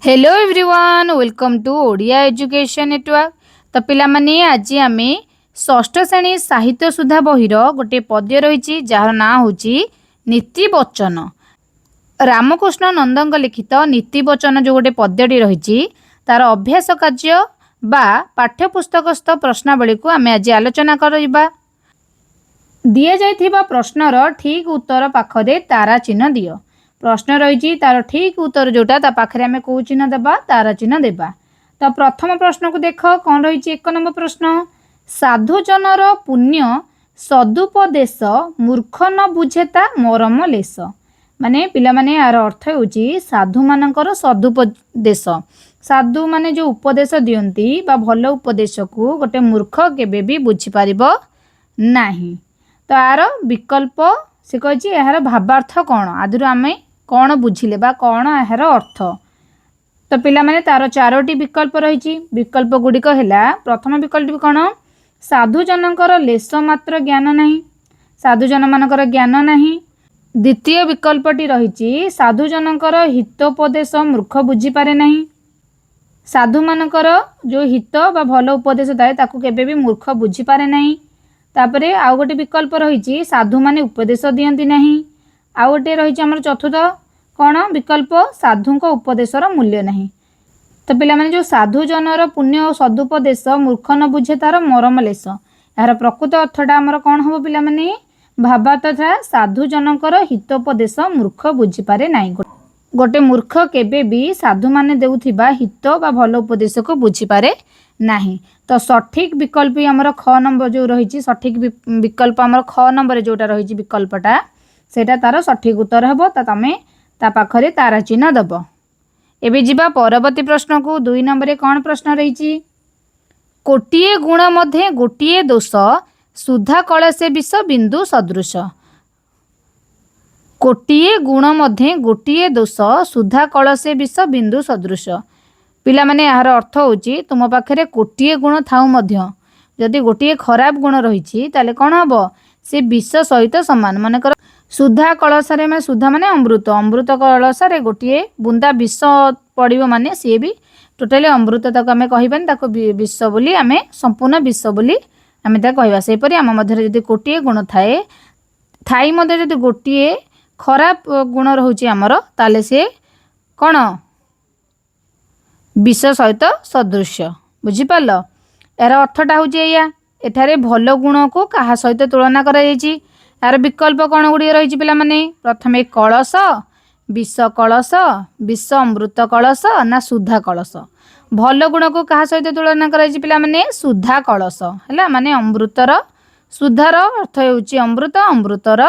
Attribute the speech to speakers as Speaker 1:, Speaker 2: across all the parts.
Speaker 1: Hello everyone welcome to Odia education network. तो पिला माने आज आमे षष्ठ श्रेणी साहित्य सुधा बहिर गोटे पद्य रही जार ना होची नीति वचन। रामकृष्ण नंदन लिखित नीति वचन जो गोटे पद्यटी रही तार अभ्यास कार्य बा पाठ्यपुस्तकस्थ प्रश्नावली को आमे आज आलोचना करबा। दिया जाइथिबा प्रश्नर ठीक उत्तर पाखरे तारा चिन्ह दियो। प्रश्न रही तार ठीक उत्तर जोटा ता पाखरे आमे को चिन्ह देबा तारा चिन्ह देबा। तो प्रथम प्रश्न को देख कौन रही एक नंबर प्रश्न साधुजनर पुण्य सदुपदेश मूर्ख न बुझेता मरम लेस। माने पिला माने यार अर्थ होची साधु मानकर सदुपदेश। साधु माने जो उपदेश दियंती बा भल उपदेश को गोटे मूर्ख केबे भी बुझी पारिबो नाही। तो यार विकल्प से कही यार भावार्थ कौन आदि आम कौन बुझिले बा कौन यार अर्थ। तो पिला माने तार चारोटी विकल्प रही विकल्प गुड़िक है प्रथम विकल्प कौन साधुजनकर लेस मात्र ज्ञान नहीं साधुजन मानकर ज्ञान नहीं। द्वितीय विकल्पटी रही साधुजनकर हितोपदेश मूर्ख बुझीपारे नहीं। साधु मानकर जो हित बा भल उपदेश थाए ताकू केबे भी मूर्ख बुझीपारे नहीं। तापरे आउ गोटे विकल्प रही साधु माने उपदेश दियंती नहीं। आउ गोटे रही आमर चतुर्थ कौन विकल्प साधुंक उपदेशर मूल्य नहीं। तो पिला माने जो साधु जनर पुण्य और सदुपदेश मूर्ख न बुझे तार मरम लेस यार प्रकृत अर्थटा आमर कौन हम पिला माने भावार्थ था साधु जनकर हितोपदेश मूर्ख बुझीपारे नहीं। गोटे मूर्ख केबे भी साधु माने देउथिबा हित बा भल उपदेश को बुझीपारे नहीं। तो सठिक विकल्प आमर ख नंबर जो रही सठिक विकल्प आमर ख नंबर जोटा रही विकल्पटा सेटा तार सठिक उत्तर हेबो। तो तमे ता पाखरे तारा चिन्ह दब। एबे जिबा परवर्ती प्रश्न को 2 नंबर कौन प्रश्न रही कोटिए गुण मध्य गोटिए दोष सुधा कलसे विष बिंदु सदृश। कोटिए गुण मध्य गोटिए दोष सुधा कलसे विष बिंदु सदृश। पिला माने यार अर्थ होची तुम पाखरे कोटिए गुण थाउ मध्य जदि गोटिए खराब गुण रही ताले कौन हम से विष सहित समान। मानकर सुधा कलसारे में सुधा माने अमृत अमृत कलसारे गोटिए बुंदा विष पड़िबो माने सी भी टोटाली अमृत ताको आमे कहिबानी ताको विष बोली आमे संपूर्ण विष बोली आमे ता कहबा। सेपरि आम मध्य जदि गोटिए गुण थाए थाई मध्य जदि गोटिए खराब गुण रहुची आमर ताले से कौन विष सहित सदृश्य। बुझीपार यार अर्थटा हूँ या एठारे भल गुण को कहा सहित तुलना कराई। यार विकल्प कौन गुड़ी रही पिला माने प्रथमे कलश विष कलश विष अमृत कलश ना सुधा कलश। भल गुण को कहा सहित तुलना कराई पिला माने सुधा कलश है माने अमृतर सुधार अर्थ होची अमृत अमृतर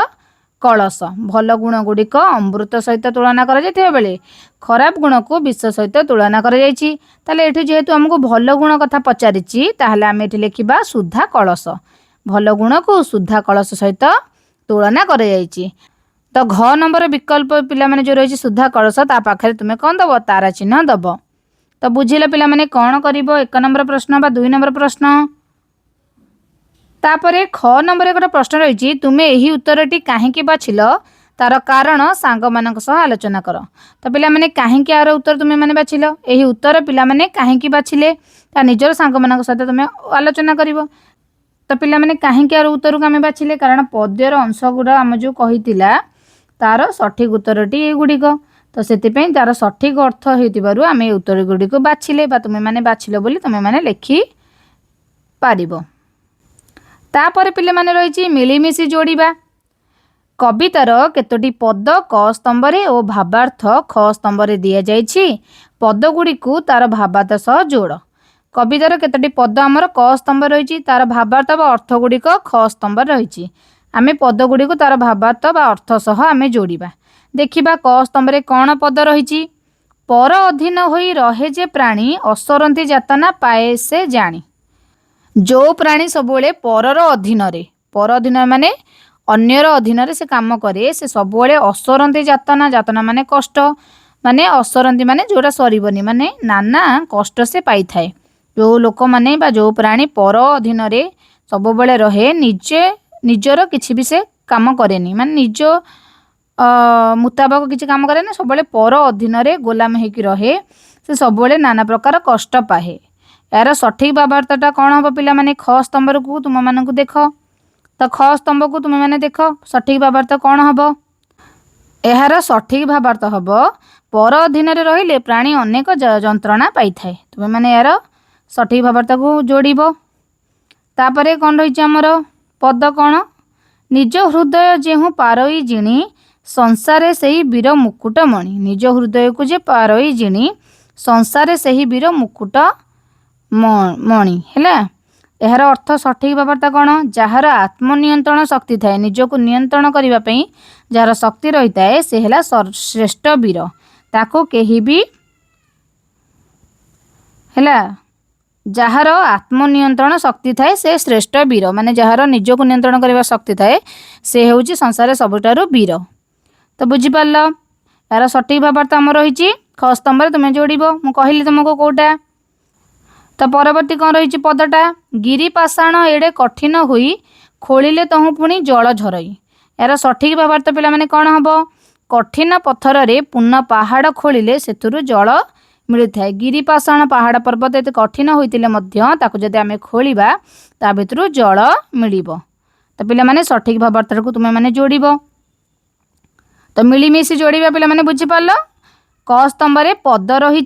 Speaker 1: कलश। भल गुण गुड़िक अमृत सहित तुलना करा बेले खराब गुण को विष सहित तुलना कर जेहेतु आमको भल गुण कथा पचारि ताहले आमे एठी लिखिबा सुधा कलश। भल गुण को सुधा कलश सहित तुलना कर। तो घ नंबर विकल्प पिला माने जो रही सुधा कलश ता पाखरे तुमे कौन दब तारा चिन्ह दब। तो बुझिले पिला माने कौन करिवो 1 नंबर प्रश्न बा 2 नंबर प्रश्न। तापरे ख नंबर एक प्रश्न रही तुमे यही उत्तरटी कहीं बाछिल तार कारण सांग मानक सह आलोचना कर। तो पिला माने कहीं यार उत्तर तुम्हें माने बाछिल यही उत्तर पिला माने कहीं बाछिले ता निजर सांग मानक सहित तुमे आलोचना करिवो। तो पिला माने कहीं यार उत्तर को आमे बाछिले कारण पद्यर अंश गुड़ा आम जो कहितिला तार सठिक उत्तरटी ए गुड़िक। तो सेतिपई तार सठिक अर्थ हेतिबारु आमे उत्तर गुड़िक बाछिले बा तुमे माने बाछिलो बोली तुमे माने लेखि पारिबो। तापर पिले माने रही मिलीमिशी जोड़िबा। कवितार केतोटी पद क स्तंभरे और भावार्थ ख स्तंभरे दिया जाइछि पद गुड़ी को तार भावार्थ सह जोड़। कवितार केतोटी पद आमर क स्तंभ रही तार भावार्थ बा अर्थ गुड़िक ख स्तंभ रही आमे पद गुड़ी को तार भावार्थ बा अर्थ सह आमे जोड़िबा। देखिबा क स्तंभरे कौन पद रही पर अधीन होई रहे जे प्राणी असरंती जातना पाए से जानी। जो प्राणी सबुले परर अधीन माने अन्यर अधीन से काम करे से सबुले असरंती जातना जातना माने कष्ट माने असरंती माने जोड़ा सरीबनी माने नाना कष्ट से पाई थाए। जो लोक माने बा जो प्राणी पर अधीन सबुले रहे निजे निजर किछि भी से काम करेनी माने निज मुताबक किछि काम करे ना सबुले पर अधीन गोलाम होकर रहे से सबुबले नाना प्रकार कष्ट पाए। यार सठिक भावार्थटा कौन हम पिलामाने ख स्तंभ को तुम मानक देख। तो ख स्तंभ को तुम मैंने देख सठिक भावार्थ कौन हम। यार सठिक भावार्थ हम पर अधीन रहिले प्राणी अनेक जंत्रणा पाई थाए। तुम मैंने यार सठिक भावार्थ को जोड़। तापर कौन रही आमर पद कौन निज हृदय जेहू पारई जिणी संसारे से वीर मुकुटमणि। निज हृदय को जे पारई जिणी संसारे से वीर मुकुट मणि है। यार अर्थ सठिक भावार्थ कौन जार आत्मनियंत्रण शक्ति थाए निजको नियंत्रण करने जार शक्ति रही थाए से है श्रेष्ठ वीर ताको केही भी है जार आत्मनियंत्रण शक्ति थाए से श्रेष्ठ वीर माने जार निजको नियंत्रण करने शक्ति थाए से हूँ संसार सबुठारु वीर। तो बुझीपार यार सठिक भावार्थ आम रही ख स्तंभ तुम्हें जोड़ मु कहली तुमको कौटा। तो परवर्ती कौन रही पदटा गिरिपाषाण एड़े कठिन हुई खोलिले तहु पुणी जल झरई। यार सठिक भावार्थ पिला माने कौन हम कठिन पत्थर रे पूर्ण पहाड़ खोलिले सेथुरु जल मिलता है। गिरिपाषाण पहाड़ पर्वत एत कठिन होते जदि आम खोलिबा ता भितरु जल मिलिबो। तो पिला माने सठिक भावार्थ को तुम मैंने जोड़। तो मिलीमिशी जोड़ा पिला माने बुझी पारल। क स्तंभ रे पद रही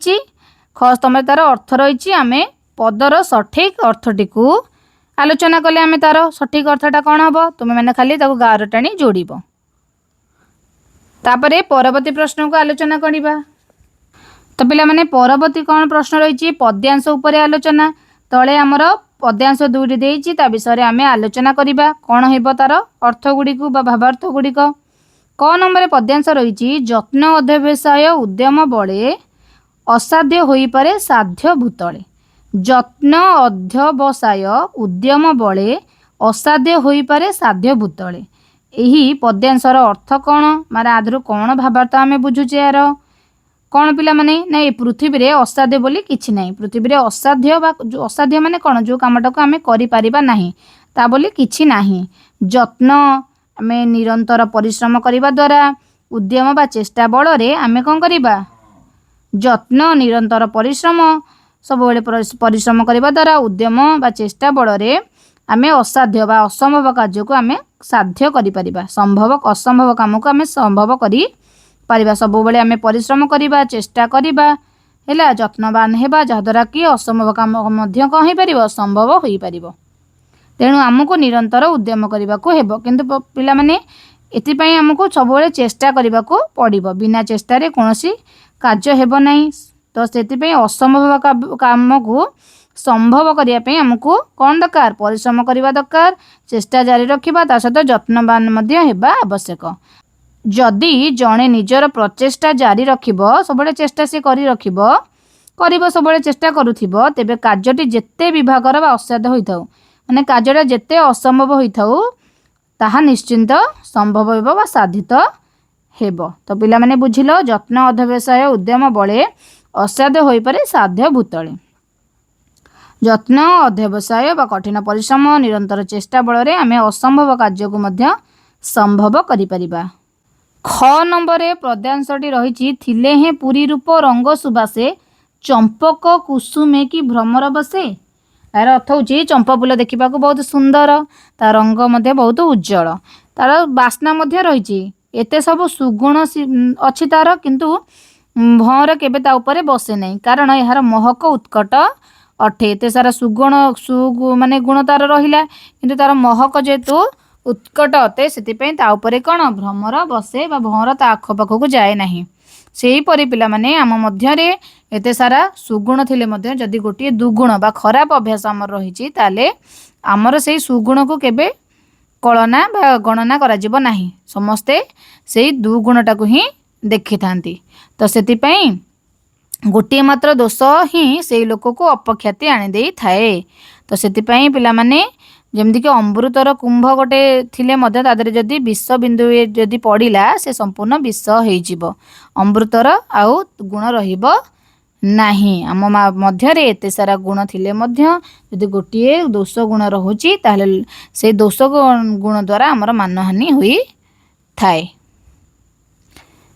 Speaker 1: ख स्तंभ तार अर्थ रही आम पदर सठिक अर्थटी को आलोचना कले आम तार सठिक अर्थटा कौन हम तुम मैंने खाली गार टाणी जोड़। तापर परवर्ती प्रश्न को आलोचना करवा। तो पिला माने परवर्ती कौन प्रश्न रही पद्यांश उपर आलोचना तले आमर पद्यांश दुईटी देती ता विषय आम आलोचना करवा कौन हो तार अर्थ गुड़िक भावार्थ गुड़िक। क नंबर पद्यांश रही जत्न अध्यवसाय उद्यम बले असाध्य होई पारे साध्य भूतले। जत्न अध्यवसाय उद्यम बले असाध्य होई पारे साध्य भूतले यही पद्यांशर अर्थ कौन मारे आधर कौन भावार्थ आम बुझुचे यार कौन पिला माने ना पृथ्वी रे असाध्य बोली किछि नहीं। पृथ्वी रे असाध्य बा असाध्य माने कौन जो कामटा को आम करि पारिबा नाही ता बोली किछि नाही। जत्न आम निरंतर परिश्रम करने द्वारा उद्यम बा चेष्टा बल रे आम कौन करवा जत्न निरंतर परिश्रम सब परिश्रम करने द्वारा उद्यम बा चेष्टा बल रे आम असाध्य बा असंभव कार्य को आम साध्य करिपरिबा संभव असंभव काम को आम संभव करि पारिबा। सब बेले आम परिश्रम करवा चेष्टा करवा है जत्नवान होगा जहाद्वारा कि असंभव काम कौन हो पार संभव हो पार। तेणु आमको निरंतर उद्यम करने को हेब किंतु पिला माने एथिपाई आमको सब चेष्टा करने को पड़ो बिना चेष्टा कौन कार्य हेब नहीं। तो से असंभव काम को संभव करने आमको कौन दरकार परिश्रम करने दरकार चेष्टा जारी रखा ता सहित जत्नवान होगा आवश्यक। जदि जड़े निजर प्रचेष्टा जारी रखिब सब चेष्टा से करी रखिब कर सब चेष्टा करुथिब तेबे कार्यटी जेते विभागर असाध्य होता माने कार्यटा जेते असंभव होता ताहा निश्चिंत संभव हेब बा साधित हेब। तो पिला माने बुझिल जत्न अध्यवसाय उद्यम बले असाध्य होई पारे साध्य भूतले। जत्न अध्यवसाय बा कठिन परिश्रम निरंतर चेष्टा बल रे आमे असंभव कार्य को मध्य संभव करि परिबा। ख नंबर पद्यांशटी रही थिले हे पुरी रूप रंग सुबासे चंपक कुसुमे की भ्रमर बसे। यार अर्थ हूँ चंपा फूल देखा बहुत सुंदर ता रंग मध्य बहुत उज्जवल तार बास्ना मध्य रही एत सब सुगुण अच्छी तार किंतु भंवर केबे ता उपरे बसे नहीं कारण यार महक उत्कट अठे एत सारा सुगुण माने गुण तार रहिला किंतु तार महक जेहेतु उत्कट अटे से उपरे कौन भ्रमर बसे बा भंवर ता आखपाख को जाए नहीं। सेहीपरि पिला माने आम मध्यरे एते सारा सुगुण थिले मध्य जदि गोटे दुगुण बा खराब अभ्यास आमर रही ताले आमर से सुगुण को केबे कलना बा गणना करा जिवो नाही समस्ते से दुगुणटा को ही देखि थांती। तो सेतिपई गोटे मात्र दोष ही से लोक को अपख्याति आनी देई थाए। तो सेतिपई पिला माने जमती कि अमृतर कुंभ गोटे थिले मध्य तादरे जदि विष बिंदु जदि पड़िला से संपूर्ण विष हो अमृतर आउ गुण रहिबो नाही। आम मध्यरे एते सारा गुण थिले मध्य जदि गोटे दोष गुण रहुची ताहले से दोष गुण द्वारा आमर मानहानि हुई थाए।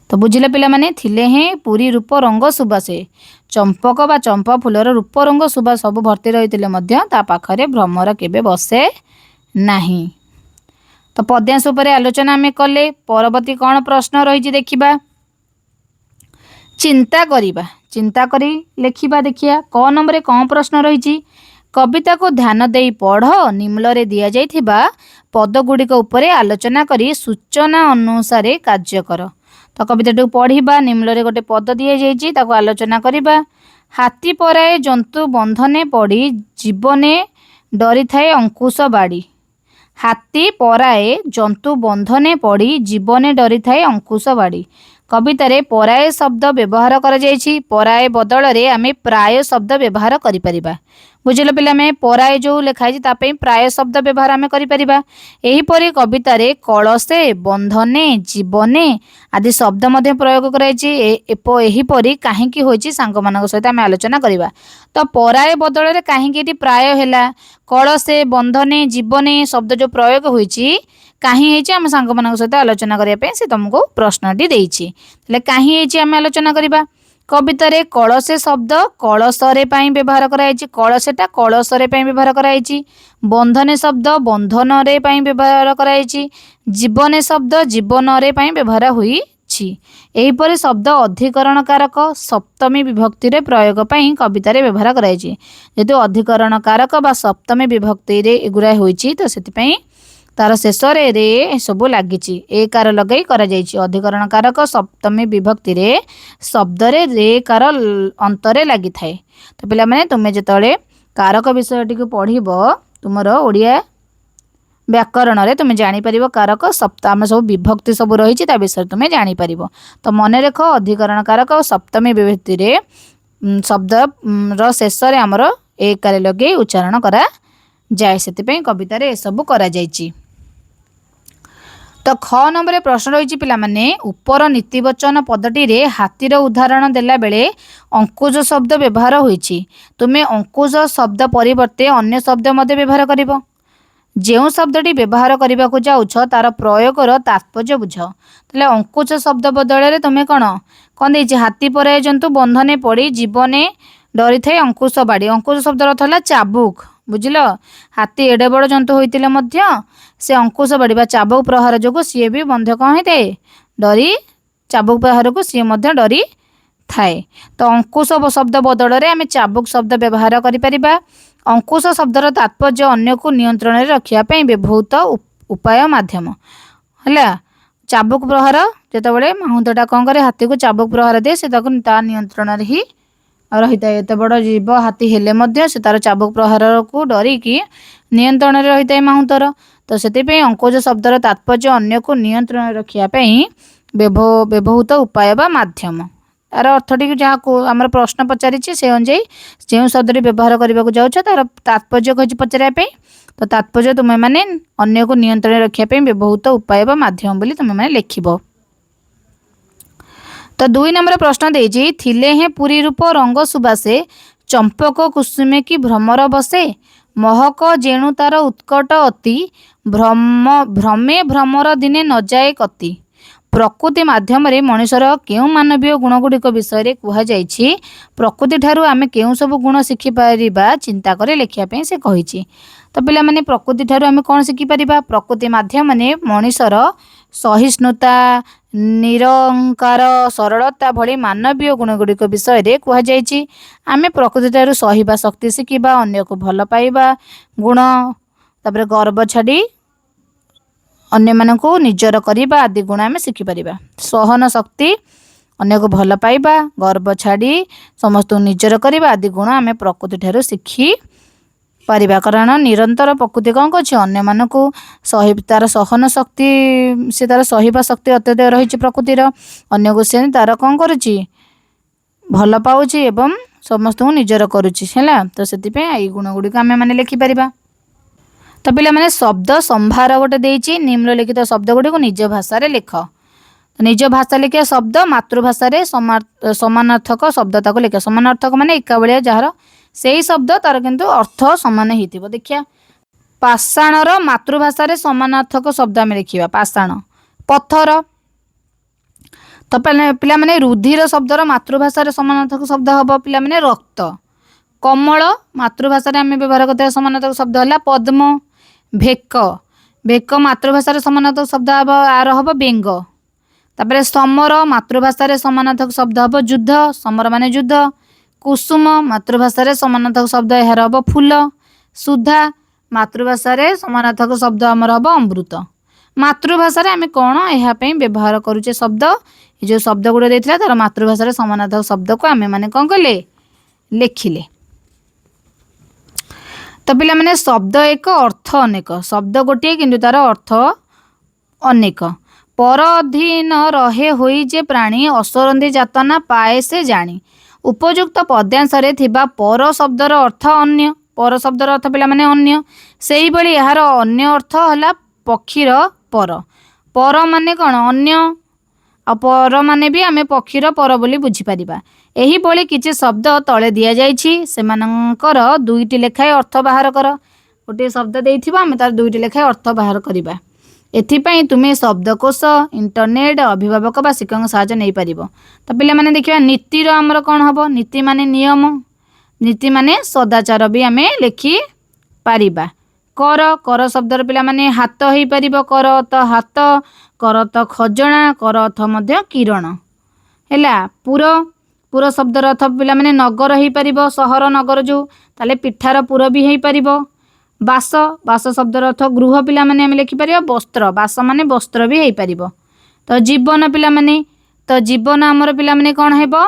Speaker 1: तो बुझिले पिला माने थिले हे पुरी रूप रंग सुबासे ଚମ୍ପକ ବା ଚମ୍ପା ଫୁଲର ରୂପ ରଙ୍ଗ ଶୋଭା ସବୁ ଭର୍ତ୍ତି ରହିଥିଲେ ମଧ୍ୟ ତା ପାଖରେ ଭ୍ରମର କେବେ ବସେ ନାହିଁ। ତ ପଦ୍ୟାଂଶ ଉପରେ ଆଲୋଚନା ଆମେ କଲେ। ପରବର୍ତ୍ତୀ କ'ଣ ପ୍ରଶ୍ନ ରହିଛି ଦେଖିବା। ଚିନ୍ତା କରିବା, ଚିନ୍ତା କରି ଲେଖିବା। ଦେଖିବା କ ନମ୍ବରରେ କ'ଣ ପ୍ରଶ୍ନ ରହିଛି। କବିତାକୁ ଧ୍ୟାନ ଦେଇ ପଢ଼, ନିମ୍ନରେ ଦିଆଯାଇଥିବା ପଦଗୁଡ଼ିକ ଉପରେ ଆଲୋଚନା କରି ସୂଚନା ଅନୁସାରେ କାର୍ଯ୍ୟ କର। ତ କବିତାଟିକୁ ପଢ଼ିବା। ନିମ୍ନରେ ଗୋଟେ ପଦ ଦିଆଯାଇଛି, ତାକୁ ଆଲୋଚନା କରିବା। ହାତୀ ପରାଏ ଜନ୍ତୁ ବନ୍ଧନେ ପଡ଼ି ଜୀବନେ ଡରିଥାଏ ଅଙ୍କୁଶ ବାଡ଼ି। ହାତୀ ପରାଏ ଜନ୍ତୁ ବନ୍ଧନେ ପଡ଼ି ଜୀବନେ ଡରିଥାଏ ଅଙ୍କୁଶ ବାଡ଼ି। କବିତାରେ ପରାଏ ଶବ୍ଦ ବ୍ୟବହାର କରାଯାଇଛି। ପରାଏ ବଦଳରେ ଆମେ ପ୍ରାୟ ଶବ୍ଦ ବ୍ୟବହାର କରିପାରିବା। ବୁଝିଲ ପିଲାମାନେ, ପରାଏ ଯେଉଁ ଲେଖା ହେଇଛି ତା ପାଇଁ ପ୍ରାୟ ଶବ୍ଦ ବ୍ୟବହାର ଆମେ କରିପାରିବା। ଏହିପରି କବିତାରେ କଳସେ, ବନ୍ଧନେ, ଜୀବନେ ଆଦି ଶବ୍ଦ ମଧ୍ୟ ପ୍ରୟୋଗ କରାଯାଇଛି। ଏହିପରି କାହିଁକି ହୋଇଛି ସାଙ୍ଗମାନଙ୍କ ସହିତ ଆମେ ଆଲୋଚନା କରିବା। ତ ପରାଏ ବଦଳରେ କାହିଁକି ଏଠି ପ୍ରାୟ ହେଲା, କଳସେ, ବନ୍ଧନେ, ଜୀବନେ ଶବ୍ଦ ଯେଉଁ ପ୍ରୟୋଗ ହୋଇଛି କାହିଁ ହେଇଛି ଆମ ସାଙ୍ଗମାନଙ୍କ ସହିତ ଆଲୋଚନା କରିବା ପାଇଁ ସେ ତୁମକୁ ପ୍ରଶ୍ନଟି ଦେଇଛି। ହେଲେ କାହିଁ ହେଇଛି ଆମେ ଆଲୋଚନା କରିବା। କବିତାରେ କଳସେ ଶବ୍ଦ କଳସରେ ପାଇଁ ବ୍ୟବହାର କରାଯାଇଛି। କଳସେଟା କଳସରେ ପାଇଁ ବ୍ୟବହାର କରାଯାଇଛି। ବନ୍ଧନେ ଶବ୍ଦ ବନ୍ଧନରେ ପାଇଁ ବ୍ୟବହାର କରାଯାଇଛି। ଜୀବନେ ଶବ୍ଦ ଜୀବନରେ ପାଇଁ ବ୍ୟବହାର ହୋଇଛି। ଏହିପରି ଶବ୍ଦ ଅଧିକରଣ କାରକ ସପ୍ତମୀ ବିଭକ୍ତିରେ ପ୍ରୟୋଗ ପାଇଁ କବିତାରେ ବ୍ୟବହାର କରାଯାଇଛି। ଯେହେତୁ ଅଧିକରଣ କାରକ ବା ସପ୍ତମୀ ବିଭକ୍ତିରେ ଏଗୁଡ଼ା ହୋଇଛି ତ ସେଥିପାଇଁ ତାର ଶେଷରେ ରେ ଏସବୁ ଲାଗିଛି। ଏ କାର ଲଗାଇ କରାଯାଇଛି। ଅଧିକରଣ କାରକ ସପ୍ତମୀ ବିଭକ୍ତିରେ ଶବ୍ଦରେ ରେ କାର ଅନ୍ତରେ ଲାଗିଥାଏ। ତ ପିଲାମାନେ ତୁମେ ଯେତେବେଳେ କାରକ ବିଷୟଟିକୁ ପଢ଼ିବ ତୁମର ଓଡ଼ିଆ ବ୍ୟାକରଣରେ ତୁମେ ଜାଣିପାରିବ କାରକ ଆମ ସବୁ ବିଭକ୍ତି ସବୁ ରହିଛି ତା ବିଷୟରେ ତୁମେ ଜାଣିପାରିବ। ତ ମନେ ରଖ, ଅଧିକରଣ କାରକ ସପ୍ତମୀ ବିଭକ୍ତିରେ ଶବ୍ଦର ଶେଷରେ ଆମର ଏ କାର ଲଗାଇ ଉଚ୍ଚାରଣ କରାଯାଏ। ସେଥିପାଇଁ କବିତାରେ ଏସବୁ କରାଯାଇଛି। ତ ଖ ନମ୍ବରରେ ପ୍ରଶ୍ନ ରହିଛି ପିଲାମାନେ, ଉପର ନୀତିବଚନ ପଦଟିରେ ହାତୀର ଉଦାହରଣ ଦେଲା ବେଳେ ଅଙ୍କୁଶ ଶବ୍ଦ ବ୍ୟବହାର ହୋଇଛି। ତୁମେ ଅଙ୍କୁଶ ଶବ୍ଦ ପରିବର୍ତ୍ତେ ଅନ୍ୟ ଶବ୍ଦ ମଧ୍ୟ ବ୍ୟବହାର କରିବ। ଯେଉଁ ଶବ୍ଦଟି ବ୍ୟବହାର କରିବାକୁ ଯାଉଛ ତାର ପ୍ରୟୋଗର ତାତ୍ପର୍ଯ୍ୟ ବୁଝ। ତାହେଲେ ଅଙ୍କୁଶ ଶବ୍ଦ ବଦଳରେ ତୁମେ କ'ଣ ଦେଇଛି, ହାତୀ ପରାଏ ଜନ୍ତୁ ବନ୍ଧନେ ପଡ଼ି ଜୀବନେ ଡରିଥାଏ ଅଙ୍କୁଶ ବାଡ଼ି। ଅଙ୍କୁଶ ଶବ୍ଦର ଅର୍ଥ ହେଲା ଚାବୁକ। ବୁଝିଲ, ହାତୀ ଏଡ଼େ ବଡ଼ ଜନ୍ତୁ ହୋଇଥିଲେ ମଧ୍ୟ ସେ ଅଙ୍କୁଶ ବାଡ଼ି ବା ଚାବୁକ ପ୍ରହାର ଯୋଗୁଁ ସିଏ ବି ମଧ୍ୟ କ'ଣ ହେଇଥାଏ, ଚାବୁକ ପ୍ରହାରକୁ ସିଏ ମଧ୍ୟ ଡରି ଥାଏ। ତ ଅଙ୍କୁଶ ଶବ୍ଦ ବଦଳରେ ଆମେ ଚାବୁକ ଶବ୍ଦ ବ୍ୟବହାର କରିପାରିବା। ଅଙ୍କୁଶ ଶବ୍ଦର ତାତ୍ପର୍ଯ୍ୟ ଅନ୍ୟକୁ ନିୟନ୍ତ୍ରଣରେ ରଖିବା ପାଇଁ ବ୍ୟବହୃତ ଉପାୟ ମାଧ୍ୟମ ହେଲା। ଚାବୁକ ପ୍ରହାର ଯେତେବେଳେ ମାହୁନ୍ତଟା କ'ଣ କରେ, ହାତୀକୁ ଚାବୁକ ପ୍ରହାର ଦିଏ, ସେ ତାକୁ ତା ନିୟନ୍ତ୍ରଣରେ ହିଁ ରହିଥାଏ। ଏତେ ବଡ଼ ଜୀବ ହାତୀ ହେଲେ ମଧ୍ୟ ସେ ତାର ଚାବୁକ ପ୍ରହାରକୁ ଡରିକି ନିୟନ୍ତ୍ରଣରେ ରହିଥାଏ ମାହୁନ୍ତର। ତ ସେଥିପାଇଁ ଅଙ୍କୁଶ ଶବ୍ଦର ତାତ୍ପର୍ଯ୍ୟ ଅନ୍ୟକୁ ନିୟନ୍ତ୍ରଣରେ ରଖିବା ପାଇଁ ବ୍ୟବହୃତ ଉପାୟ ବା ମାଧ୍ୟମ। ତାର ଅର୍ଥଟିକୁ ଯାହାକୁ ଆମର ପ୍ରଶ୍ନ ପଚାରିଛି ସେ ଅନୁଯାୟୀ ଯେଉଁ ଶବ୍ଦଟି ବ୍ୟବହାର କରିବାକୁ ଯାଉଛ ତାର ତାତ୍ପର୍ଯ୍ୟ କହିଛି ପଚାରିବା ପାଇଁ। ତ ତାତ୍ପର୍ଯ୍ୟ ତୁମେମାନେ ଅନ୍ୟକୁ ନିୟନ୍ତ୍ରଣରେ ରଖିବା ପାଇଁ ବ୍ୟବହୃତ ଉପାୟ ବା ମାଧ୍ୟମ ବୋଲି ତୁମେମାନେ ଲେଖିବ। ତ 2 ନମ୍ବର ପ୍ରଶ୍ନ ଦେଇଛି, ଥିଲେ ହେଁ ପୁରୀ ରୂପ ରଙ୍ଗ ସୁବାସେ ଚମ୍ପକ କୁସୁମେ କି ଭ୍ରମର ବସେ ମହକ ଯେଣୁ ତାର ଉତ୍କଟ ଅତି ଭ୍ରମେ ଭ୍ରମର ଦିନେ ନଯାଏ କତି। ପ୍ରକୃତି ମାଧ୍ୟମରେ ମଣିଷର କେଉଁ ମାନବୀୟ ଗୁଣଗୁଡ଼ିକ ବିଷୟରେ କୁହାଯାଇଛି, ପ୍ରକୃତି ଠାରୁ ଆମେ କେଉଁ ସବୁ ଗୁଣ ଶିଖିପାରିବା ଚିନ୍ତା କରି ଲେଖିବା ପାଇଁ ସେ କହିଛି। ତ ପିଲାମାନେ ପ୍ରକୃତି ଠାରୁ ଆମେ କ'ଣ ଶିଖିପାରିବା, ପ୍ରକୃତି ମାଧ୍ୟମରେ ମଣିଷର ସହିଷ୍ଣୁତା, ନିରଙ୍କାର, ସରଳତା ଭଳି ମାନବୀୟ ଗୁଣଗୁଡ଼ିକ ବିଷୟରେ କୁହାଯାଇଛି। ଆମେ ପ୍ରକୃତି ଠାରୁ ସହିବା ଶକ୍ତି ଶିଖିବା, ଅନ୍ୟକୁ ଭଲ ପାଇବା ଗୁଣ, ତାପରେ ଗର୍ବ ଛାଡ଼ି ଅନ୍ୟମାନଙ୍କୁ ନିଜର କରିବା ଆଦି ଗୁଣ ଆମେ ଶିଖିପାରିବା। ସହନ ଶକ୍ତି, ଅନ୍ୟକୁ ଭଲ ପାଇବା, ଗର୍ବ ଛାଡ଼ି ସମସ୍ତଙ୍କୁ ନିଜର କରିବା ଆଦି ଗୁଣ ଆମେ ପ୍ରକୃତି ଠାରୁ ଶିଖିପାରିବା। କାରଣ ନିରନ୍ତର ପ୍ରକୃତି କ'ଣ କରୁଛି, ଅନ୍ୟମାନଙ୍କୁ ତାର ସହନ ଶକ୍ତି, ସେ ତାର ସହିବା ଶକ୍ତି ଅତ୍ୟଧିକ ରହିଛି ପ୍ରକୃତିର। ଅନ୍ୟକୁ ସେ ତାର କ'ଣ କରୁଛି, ଭଲ ପାଉଛି ଏବଂ ସମସ୍ତଙ୍କୁ ନିଜର କରୁଛି ହେଲା। ତ ସେଥିପାଇଁ ଏଇ ଗୁଣ ଗୁଡ଼ିକ ଆମେ ମାନେ ଲେଖିପାରିବା। ତ ପିଲାମାନେ ଶବ୍ଦ ସମ୍ଭାର ଗୋଟେ ଦେଇଛି, ନିମ୍ନଲିଖିତ ଶବ୍ଦ ଗୁଡ଼ିକୁ ନିଜ ଭାଷାରେ ଲେଖ। ନିଜ ଭାଷା ଲେଖିବା ଶବ୍ଦ, ମାତୃଭାଷାରେ ସମାନାର୍ଥକ ଶବ୍ଦ ତାକୁ ଲେଖିବା। ସମାନାର୍ଥକ ମାନେ ଏକା ଭଳିଆ ଯାହାର ସେଇ ଶବ୍ଦ ତାର କିନ୍ତୁ ଅର୍ଥ ସମାନ ହେଇଥିବ। ଦେଖିବା, ପାଷାଣର ମାତୃଭାଷାରେ ସମାନାର୍ଥକ ଶବ୍ଦ ଆମେ ଲେଖିବା ପାଷାଣ। ପଥର, ତ तो पिला माने रुधिर शब्दर मातृभाषा समानार्थक शब्द हम पिला माने रक्त। कमल मातृभाषा आम व्यवहार करते समानार्थक शब्द है पद्म। भेक भेक मातृभाषा समानार्थक शब्द हम आर हम बेंग। तापर समर मातृभाषा समानार्थक शब्द हम युद्ध। समर माने युद्ध। कुसुम मातृभाषा समानार्थक शब्द यार हम फूल। सुधा मातृभाषा समानार्थक शब्द आमर हम अमृत। मातृभाषा आम कौन यहाँ व्यवहार करुचे शब्द ये जो शब्द गुड़ा देता तार मातृभाषा समानार्थक शब्द को आम मैंने कौन कले लिखिले। तो पिला माने शब्द एक अर्थ अनेक शब्द गोटे किंतु तार अर्थ अनेक। पर अधीन रहे होई जे प्राणी असरंधी जातना पाए से जानी। उपयुक्त पद्यांश थिबा पर शब्दर अर्थ अन्य। पर शब्दर अर्थ पिला माने अन्य सेही भली यार अन्य अर्थ हला पक्षीर पर। पर माने कौन अन्य आ पर माने भी आमे पक्षीर पर बोली बुझी परिबा। एही भली किछि शब्द तळे दिया जाइछि सेमानंकर दुईटी लेखाए अर्थ बाहर कर। गोटे शब्द देइथिबा आमे तार दुईटी लेखाए अर्थ बाहर करिबा। एथिपाई तुमे शब्दकोश इंटरनेट अभिभावक बा शिक्षक साहाय्य नहीं पारिबो। तो पिला माने देखिबा नीतिर हमर कोन हबो नीति माने नियम। नीति माने सदाचार भी आमे लिखि पारिबा। कर कर शब्दर पिला माने हाथ हेई पारिबो। कर तो हाथ कर तो खजणा कर अर्थ मध्य किरण हैला। पुर पुर शब्दर अर्थ पिला माने नगर हेई पारिबो। सहर नगर जो ताले पिठार पुर भी हेई पारिबो। बास बास शब्दर अर्थ गृह पिला माने आमे लिखि पारिबो। वस्त्र बास माने वस्त्र भी हेई पारिबो। तो जीवन पिला माने तो जीवन आमर पिला माने कोन हेबो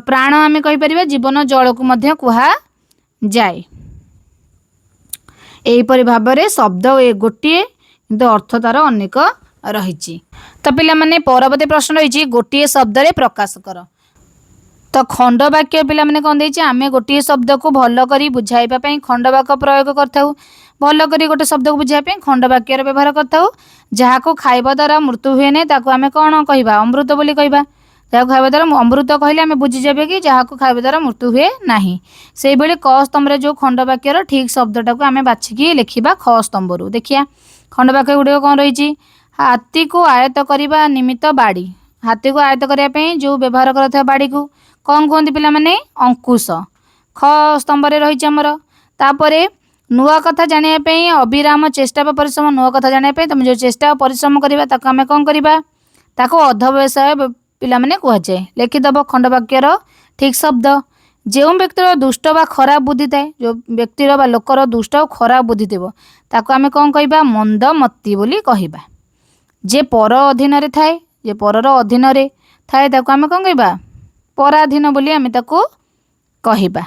Speaker 1: प्राण आमे कहि परिबा। जीवन जल को मध्य कुहा जाए। एहीपरि भाबरे शब्द ए गोटिए किंतु अर्थ तार अनेक रहिछि। तो पिला माने परवर्ती प्रश्न रहिछि गोटिए शब्द रे प्रकाश कर। तो खंड वाक्य पिला माने कोन देछि आमे गोटिए शब्द को भल करी बुझाइबा पई खंड वाक्य प्रयोग करथाउ। भल करी गोटे शब्द को बुझाइबा पई खंड वाक्य रे व्यवहार करथाउ। जहा को खाइबा द्वारा मृत्यु हुए नै ताको आमे कोन कहिबा अमृत बोली कहिबा। जहाँ खाइबा द्वारा अमृत कहले आम बुझीजे कि जहाँ को खाइबा द्वारा मृत्यु हुए नहीं। से भाई क स्तंभ जो खंड वाक्यर ठीक शब्दटा को आम बाछिकी लिखा ख स्तंभरू। देखिया खंड वाक्य गुड़िक कौन रही। हाथी को आयत्त करने निमित्त बाड़ी। हाथी को आयत्त करने जो व्यवहार कर बाड़ी को कौन कहते पिला माने अंकुश। ख स्तंभ रही आमर। तापर नुआ कथा जानापी अविराम चेष्टा परिश्रम नुआ कथा जानापी तुम जो चेष्टा परिश्रम करवा ताको आम कौन करवा ताको अध्यवसाय पिला माने कह जाए। लिखिदेव खंड वाक्यर ठीक शब्द। जो व्यक्तिर दुष्ट बा खराब बुद्धि थाए जो व्यक्तिर बा लोकर दुष्ट और खराब बुद्धि थी ताको आमे कौन कहबा मंदमती बोली कहबा। जे पर अधीन रे थाए जे परर अधीन रे थाए ताको आमे कौन कहबा पराधीन बोली आमे ताको कहबा।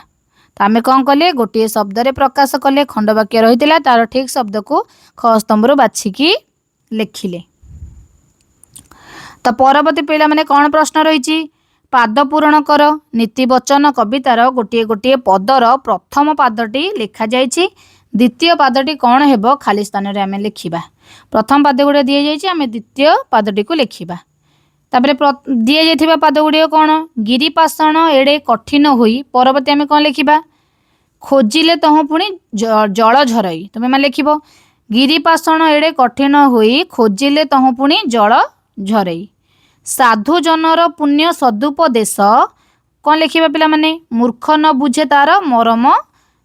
Speaker 1: तो आमे कौन कले गोटे शब्द रे प्रकाश कले खंड वाक्य रही तार ठीक शब्द को ख स्तंभ बाछिकी लिखिले। तो परवर्ती पिला माने कौन प्रश्न रही। पाद पूरण कर। नीति वचन कवितार गोटे गोटे पदर प्रथम पादटी लिखा जाइछि। द्वितीय पादटी कौन हेबो खाली स्थान रे आमे लिखिबा। प्रथम पाद गुड़े दिए जाइछि आमे द्वितीय पादटी को लिखिबा। तापरे दिए जाइथिबा पाद गुड़े कौन गिरिपाषाण एड़े कठिन होई। परवर्ती आमे कौन लिखिबा खोजिले तह पुणी जल झरई। तुमे माने लिखिबो गिरिपाषाण एड़े कठिन होई खोजिले तह पुणी जल झरई। साधु जनर पुण्य सदुपदेश कौन लिखिबा पिला माने मूर्ख न बुझे तार मरम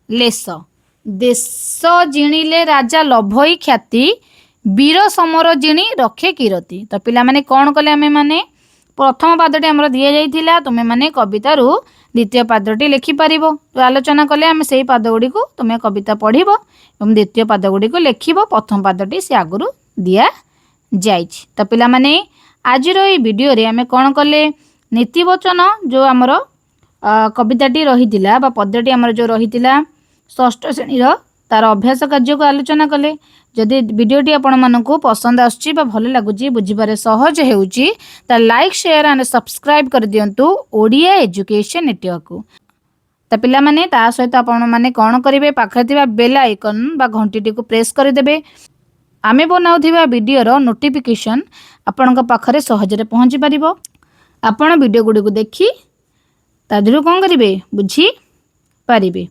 Speaker 1: लेस। देश जिणिले राजा लभई ख्याति वीर समर जिणी रखे कीरति। तो पिला माने कौन कले आमे माने प्रथम पादटी आमर दिया जाइथिला तुमे माने कवितारू द्वितीय पादटी लिखि पारिबो। तो आलोचना कले आमे सेही पाद गुडी को तुमे कविता पढ़िबो एवं द्वितीय पाद गुडी को लिखिबो। प्रथम पादटी से आगुरु दिया जाइछि। तो पिला माने आज ये वीडियो रे आमे कौन कले नीतिवचन जो आमर कविताटी रही पद्यटी आमर जो रही षष्ठ श्रेणी तार अभ्यास कार्य को आलोचना कले। जदि वीडियोटी आपण मानकु पसंद आसुची बा भल लागुची बुझिबारे सहज हेउची ता लाइक शेयर एंड सब्सक्राइब कर दियंतु ओडिया एजुकेशन नेटवर्क को। ता पिला माने ता सहित आपण माने कौन करिवे पाखरे थिबा बेल आइकन बा घंटीटी को प्रेस कर देबे। आमे बनाउथिबा वीडियोर नोटिफिकेशन आपणक पाखरे सहजरे पहुँची पारिबो। आपण वीडियो गुडी को देखि ता दिरु कोन करिवे बुझी पारिबे।